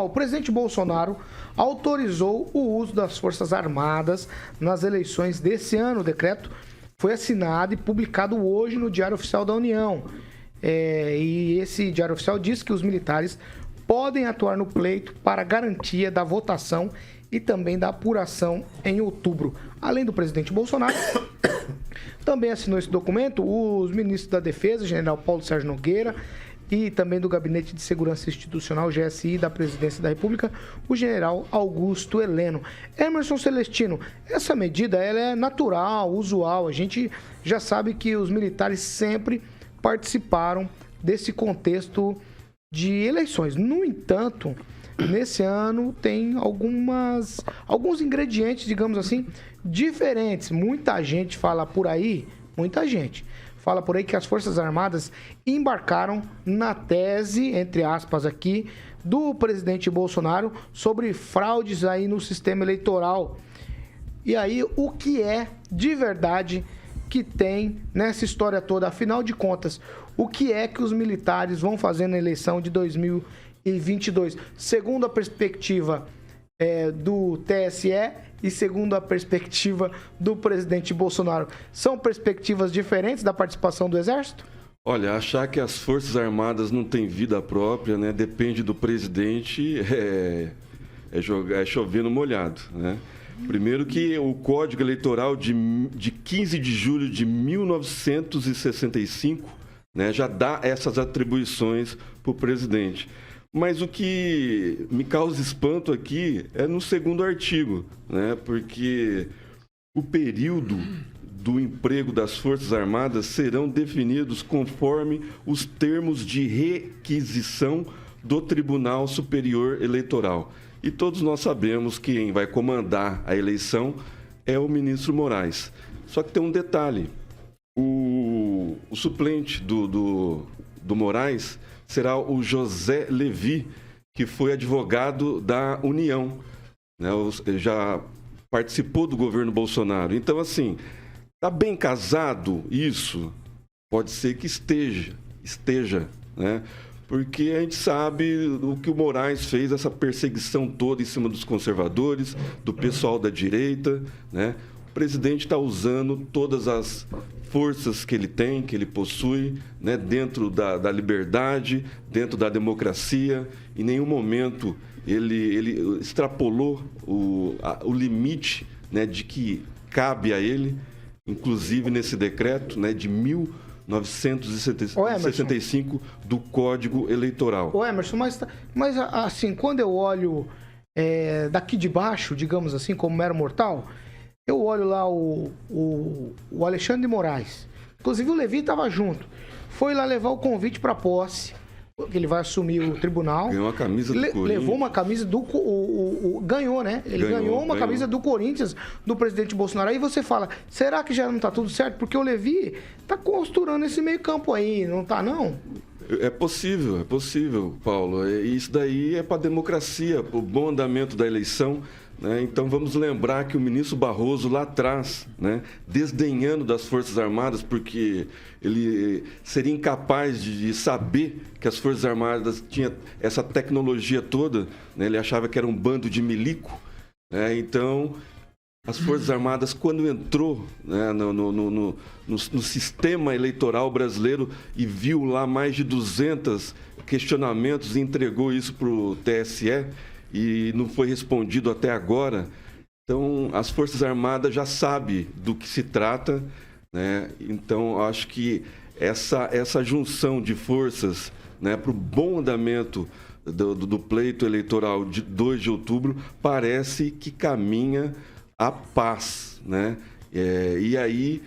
ó, o presidente Bolsonaro autorizou o uso das Forças Armadas nas eleições desse ano. O decreto foi assinado e publicado hoje no Diário Oficial da União. E esse Diário Oficial diz que os militares podem atuar no pleito para garantia da votação e também da apuração em outubro. Além do presidente Bolsonaro, também assinou esse documento os ministros da Defesa, general Paulo Sérgio Nogueira, e também do Gabinete de Segurança Institucional, GSI, da Presidência da República, o general Augusto Heleno. Emerson Celestino, essa medida ela é natural, usual. A gente já sabe que os militares sempre participaram desse contexto de eleições. No entanto, nesse ano tem alguns ingredientes, digamos assim, diferentes. Muita gente fala por aí que as Forças Armadas embarcaram na tese, entre aspas aqui, do presidente Bolsonaro sobre fraudes aí no sistema eleitoral. E aí, o que é de verdade que tem nessa história toda? Afinal de contas, o que é que os militares vão fazer na eleição de 2022? Segundo a perspectiva do TSE e segundo a perspectiva do presidente Bolsonaro, são perspectivas diferentes da participação do Exército? Olha, achar que as Forças Armadas não têm vida própria, né, depende do presidente, é chover no molhado, né? Primeiro que o Código Eleitoral de 15 de julho de 1965, né, já dá essas atribuições para o presidente. Mas o que me causa espanto aqui é no segundo artigo, né? Porque o período do emprego das Forças Armadas serão definidos conforme os termos de requisição do Tribunal Superior Eleitoral. E todos nós sabemos que quem vai comandar a eleição é o ministro Moraes. Só que tem um detalhe, o suplente do Moraes será o José Levi, que foi advogado da União, né? Já participou do governo Bolsonaro. Então, assim, está bem casado isso? Pode ser que esteja, né? Porque a gente sabe o que o Moraes fez, essa perseguição toda em cima dos conservadores, do pessoal da direita, né? O presidente está usando todas as forças que ele tem, que ele possui, né, dentro da liberdade, dentro da democracia. Em nenhum momento ele extrapolou o limite, né, de que cabe a ele, inclusive nesse decreto, né, de 1965 do Código Eleitoral. Ô Emerson, mas assim, quando eu olho daqui de baixo, digamos assim, como mero mortal, eu olho lá o Alexandre de Moraes. Inclusive o Levi estava junto. Foi lá levar o convite para posse. Ele vai assumir o tribunal. Ganhou uma camisa do Corinthians. Levou uma camisa do... ganhou, né? Ele ganhou uma camisa do Corinthians, do presidente Bolsonaro. Aí você fala, será que já não está tudo certo? Porque o Levi está costurando esse meio campo aí, não está não? É possível, Paulo. Isso daí é para a democracia, para o bom andamento da eleição. Então, vamos lembrar que o ministro Barroso, lá atrás, né, desdenhando das Forças Armadas, porque ele seria incapaz de saber que as Forças Armadas tinham essa tecnologia toda, né, ele achava que era um bando de milico. Né, então, as Forças Armadas, quando entrou, né, no sistema eleitoral brasileiro e viu lá mais de 200 questionamentos e entregou isso para o TSE, e não foi respondido até agora. Então, as Forças Armadas já sabem do que se trata, né? Então, acho que essa junção de forças, né, para o bom andamento do pleito eleitoral de 2 de outubro parece que caminha à paz, né? E aí,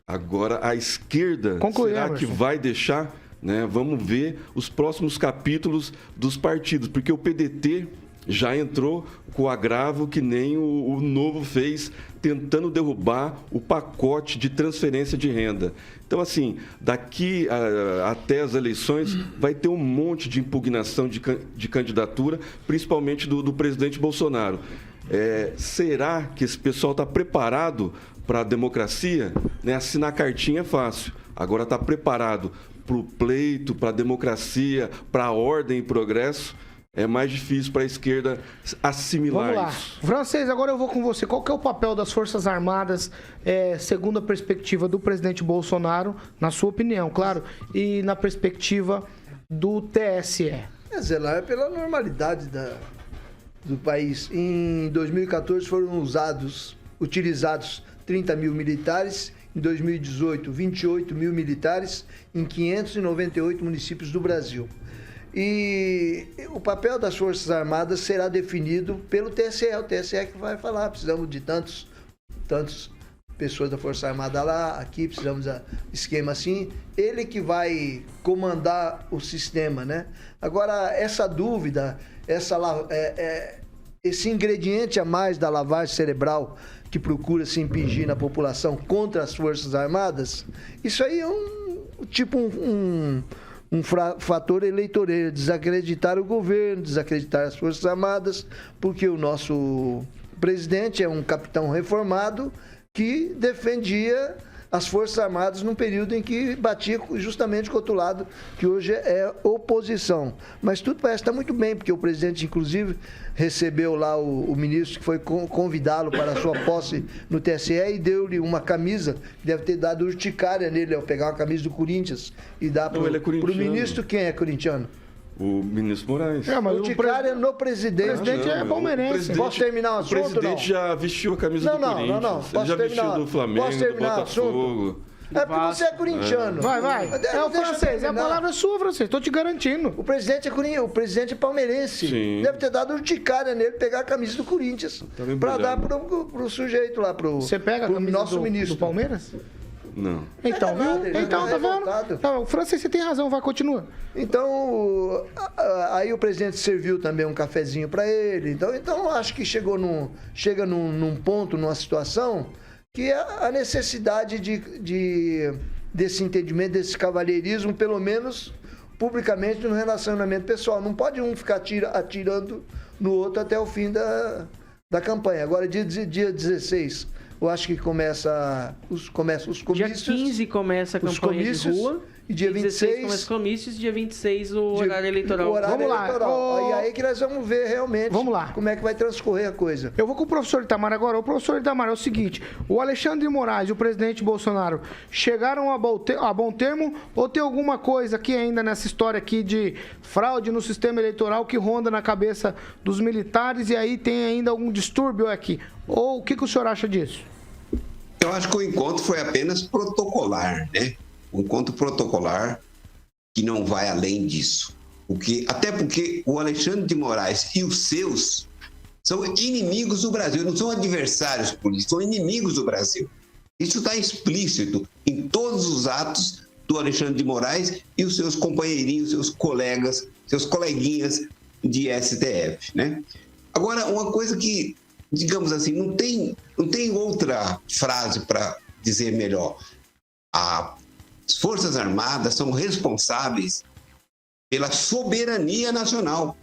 agora, a esquerda, será que vai deixar? Né? Vamos ver os próximos capítulos dos partidos, porque o PDT já entrou com o agravo que nem o Novo fez, tentando derrubar o pacote de transferência de renda. Então, assim, daqui até as eleições vai ter um monte de impugnação de candidatura, principalmente do presidente Bolsonaro. Será que esse pessoal está preparado para a democracia? Né? Assinar cartinha é fácil. Agora está preparado para o pleito, para a democracia, para a ordem e progresso? é mais difícil para a esquerda assimilar Vamos lá. isso. Francês, agora eu vou com você. Qual que é o papel das Forças Armadas, segundo a perspectiva do presidente Bolsonaro, na sua opinião, claro, e na perspectiva do TSE? Zelar pela normalidade do país. Em 2014 foram utilizados 30 mil militares, em 2018 28 mil militares em 598 municípios do Brasil. E o papel das Forças Armadas será definido pelo TSE, o TSE que vai falar, precisamos de tantos pessoas da Força Armada lá, aqui precisamos de esquema assim, ele que vai comandar o sistema, né? Agora, essa dúvida, esse ingrediente a mais da lavagem cerebral que procura se impingir na população contra as Forças Armadas, isso aí é um fator eleitoreiro, desacreditar o governo, desacreditar as Forças Armadas, porque o nosso presidente é um capitão reformado que defendia as Forças Armadas num período em que batia justamente com o outro lado, que hoje é oposição. Mas tudo parece estar muito bem, porque o presidente, inclusive, recebeu lá o ministro que foi convidá-lo para a sua posse no TSE e deu-lhe uma camisa, que deve ter dado urticária nele ao pegar uma camisa do Corinthians e dar para o ministro. Quem é corintiano? O ministro Moraes. Mas urticária no presidente. O presidente é palmeirense. Posso terminar o assunto? O presidente já vestiu a camisa do Corinthians. Não. Ele já vestiu do Flamengo, do Botafogo. É porque você é corintiano. Vai. É o francês. A palavra é sua, francês. Tô te garantindo. O presidente é palmeirense. Sim. Deve ter dado urticária nele, pegar a camisa do Corinthians. Pra dar pro sujeito lá, Você pega a camisa nosso ministro do Palmeiras? Não. Então, viu? Então, tá vendo? Tá, francês, você tem razão, vai, continua. Então, aí o presidente serviu também um cafezinho para ele. Então acho que chega num ponto, numa situação, que a necessidade desse entendimento, desse cavalheirismo, pelo menos publicamente no relacionamento pessoal. Não pode um ficar atirando no outro até o fim da campanha. Agora, dia 16... eu acho que começa os comícios. Dia 15 começa a campanha de rua. E dia 26 começa os comícios, dia 26 o horário eleitoral. Vamos lá. E aí que nós vamos ver realmente como é que vai transcorrer a coisa. Eu vou com o professor Itamar agora. O professor Itamar, é o seguinte, o Alexandre de Moraes e o presidente Bolsonaro chegaram a bom termo ou tem alguma coisa aqui ainda nessa história aqui de fraude no sistema eleitoral que ronda na cabeça dos militares e aí tem ainda algum distúrbio aqui? Ou o que o senhor acha disso? Eu acho que o encontro foi apenas protocolar, né? Um encontro protocolar que não vai além disso. Até porque o Alexandre de Moraes e os seus são inimigos do Brasil, não são adversários políticos, são inimigos do Brasil. Isso está explícito em todos os atos do Alexandre de Moraes e os seus companheirinhos, seus colegas, seus coleguinhas de STF, né? Agora, uma coisa que, digamos assim, não tem outra frase para dizer melhor. As Forças Armadas são responsáveis pela soberania nacional.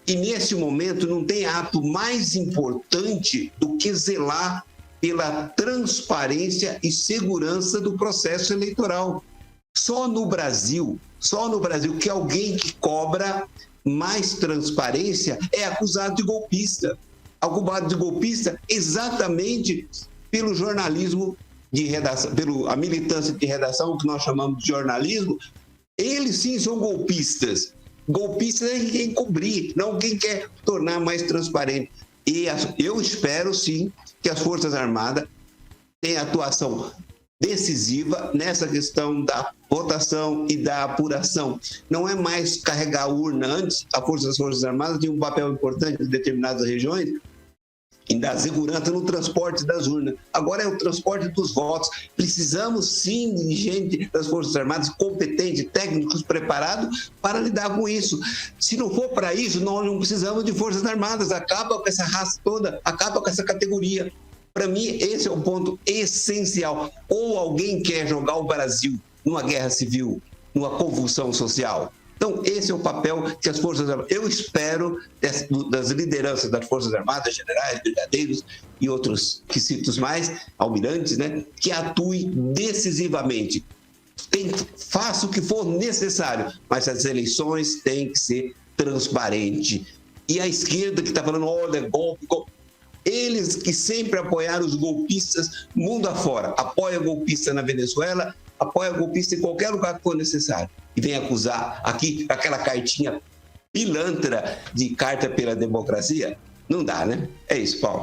E, nesse momento, não tem ato mais importante do que zelar pela transparência e segurança do processo eleitoral. Só no Brasil que alguém que cobra mais transparência é acusado de golpista. Acusado de golpista exatamente pelo jornalismo de redação, pela militância de redação, que nós chamamos de jornalismo. Eles sim são golpistas. Golpistas é quem cobrir, não quem quer tornar mais transparente. E eu espero sim que as Forças Armadas tenham atuação decisiva nessa questão da votação e da apuração. Não é mais carregar a urna. Antes, as Forças Armadas tinham um papel importante em determinadas regiões, em dar segurança no transporte das urnas. Agora é o transporte dos votos. Precisamos, sim, de gente das Forças Armadas competente, técnicos preparados para lidar com isso. Se não for para isso, nós não precisamos de Forças Armadas. Acaba com essa raça toda, acaba com essa categoria. Para mim, esse é um ponto essencial. Ou alguém quer jogar o Brasil numa guerra civil, numa convulsão social. Então, esse é o papel que as Forças Armadas... Eu espero das lideranças das Forças Armadas, generais, brigadeiros e outros quesitos mais, almirantes, né, que atuem decisivamente. Faça o que for necessário, mas as eleições têm que ser transparentes. E a esquerda que está falando, olha, golpe, golpe. Eles que sempre apoiaram os golpistas mundo afora, apoia golpista na Venezuela, apoia golpista em qualquer lugar que for necessário. E vem acusar aqui aquela cartinha pilantra de carta pela democracia. Não dá, né? É isso, Paulo.